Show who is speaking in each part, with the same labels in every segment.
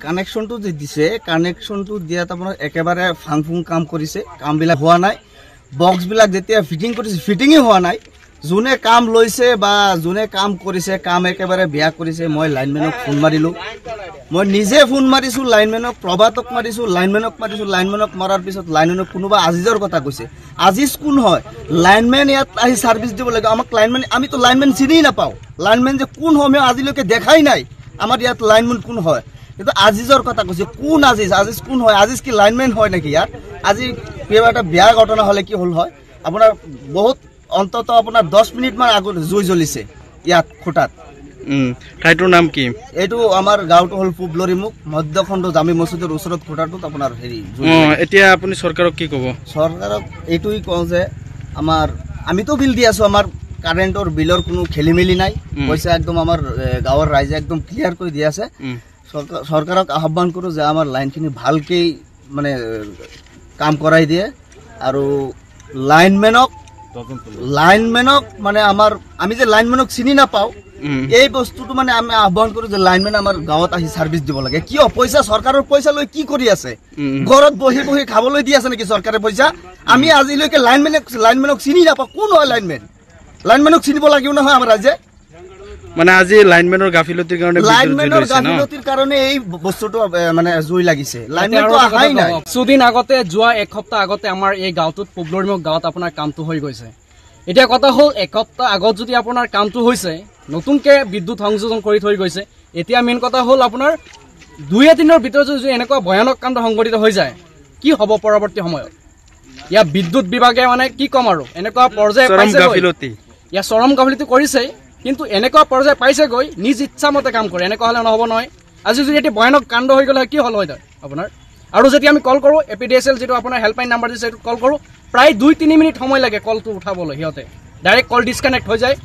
Speaker 1: কানেকশনটো যে দিছে কানেকশনটো দিয়াত আপোনাৰ একেবাৰে ফাংফুং কাম কৰিছে কামবিলাক হোৱা নাই বক্সবিলাক যেতিয়া ফিটিং কৰিছে ফিটিংই হোৱা নাই যোনে কাম লৈছে বা যোনে কাম কৰিছে কাম একেবাৰে বেয়া কৰিছে মই লাইনমেনক ফোন মাৰিলোঁ মই নিজে ফোন মাৰিছোঁ লাইনমেনক প্ৰভাতক মাৰিছোঁ লাইনমেনক মৰাৰ পিছত লাইনমেনক কোনোবা আজিজৰ কথা কৈছে আজিজ কোন হয় লাইনমেন ইয়াত আহি ছাৰ্ভিচ দিব লাগে আমাক লাইনমেন আমিতো লাইনমেন চিনি নাপাওঁ লাইনমেন যে কোন হয় মই আজিলৈকে দেখাই নাই আমাৰ ইয়াত লাইনমেন কোন হয় কিন্তু আজিজৰ কথা কৈছে কোন আজিজ কোন হয় আজিজ কি লাইনমেন হয় নেকি ইয়াত আজি কিবা এটা বেয়া ঘটনা হ'লে কি হ'ল হয় আপোনাৰ বহুত অন্তত আপোনাৰ 10 মিনিট মান আগত জুই জ্বলিছে ইয়াত খুঁটাত
Speaker 2: ঠাইটোৰ নাম কি
Speaker 1: এইটো আমাৰ গাঁওটো হ'ল পুবলৰিমুখ মধ্যখণ্ড জামি মছজিদৰ ওচৰত খুঁটাটোত আপোনাৰ হেৰি
Speaker 2: এতিয়া আপুনি চৰকাৰক কি ক'ব
Speaker 1: চৰকাৰক এইটোই কওঁ যে আমাৰ আমিতো বিল দি আছো আমাৰ কাৰেণ্টৰ বিলৰ কোনো খেলিমেলি নাই পইচা একদম আমাৰ গাঁৱৰ ৰাইজে একদম ক্লিয়াৰ কৰি দি আছে চৰকাৰক আহ্বান কৰোঁ যে আমাৰ লাইনখিনি ভালকৈ মানে কাম কৰাই দিয়ে আৰু লাইনমেনক মানে আমাৰ আমি যে লাইনমেনক চিনি নাপাওঁ এই বস্তুটো মানে আমি আহ্বান কৰোঁ যে লাইনমেন আমাৰ গাঁৱত আহি ছাৰ্ভিচ দিব লাগে কিয় পইচা চৰকাৰৰ পইচা লৈ কি কৰি আছে ঘৰত বহি বহি খাবলৈ দি আছে নেকি চৰকাৰে পইচা আমি আজিলৈকে লাইনমেনক চিনি নাপাওঁ কোন হয় লাইনমেনক চিনিব লাগিব নহয় আমাৰ ৰাইজে
Speaker 2: মানে আজি লাইনমেনৰ গাফিলতিৰ
Speaker 1: কাৰণে এই বস্তুটো মানে জুই লাগিছে লাইনমেনটো আহাই নাই
Speaker 3: সুদিন আগতে যোৱা এক সপ্তাহ আগতে আমাৰ এই গাঁওটোত পুবলৰিমুখ গাঁৱত আপোনাৰ কামটো হৈ গৈছে এতিয়া কথা হ'ল এক সপ্তাহ আগত যদি আপোনাৰ কামটো হৈছে নতুনকৈ বিদ্যুৎ সংযোজন কৰি থৈ গৈছে এতিয়া মেইন কথা হ'ল আপোনাৰ 2 দিনৰ ভিতৰত যদি এনেকুৱা ভয়ানক কাণ্ড সংঘটিত হৈ যায় কি হ'ব পৰৱৰ্তী সময়ত ইয়াৰ বিদ্যুৎ বিভাগে মানে কি ক'ম আৰু এনেকুৱা পৰ্যায় পাইছে ইয়াৰ চৰম গাফিলতি কৰিছে কিন্তু এনেকুৱা পৰ্যায় পাইছেগৈ নিজ ইচ্ছামতে কাম কৰে এনেকুৱা হ'লে নহ'ব নহয় আজি যদি এটি ভয়ানক কাণ্ড হৈ গ'লে কি হ'ল হয় আপোনাৰ আৰু যেতিয়া আমি কল কৰোঁ APDSL যিটো আপোনাৰ হেল্পলাইন নাম্বাৰ দিছে সেইটো কল কৰোঁ প্ৰায় 2-3 মিনিট সময় লাগে কলটো উঠাবলৈ সিহঁতে ডাইৰেক্ট কল ডিছকানেক্ট হৈ যায়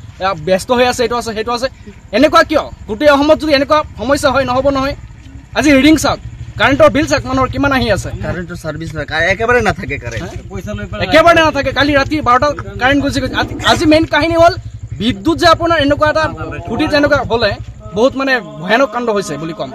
Speaker 3: ব্যস্ত হৈ আছে এইটো আছে সেইটো আছে এনেকুৱা কিয় গোটেই অসমত যদি এনেকুৱা সমস্যা হয় নহ'ব নহয় আজি ৰিডিং চাওক কাৰেণ্টৰ বিল চাওক মানুহৰ কিমান আহি আছে
Speaker 1: কাৰেণ্টৰ ছাৰ্ভিচ একেবাৰে নাথাকে
Speaker 3: একেবাৰে নাথাকে কালি ৰাতি 12টা কাৰেণ্ট গুচি গৈছে আজি মেইন কাহিনী হ'ল বিদ্যুৎ যে আপোনাৰ এনেকুৱা এটা ফুটি তেনেকুৱা হ'লে বহুত মানে ভয়ানক কাণ্ড হৈছে বুলি ক'ম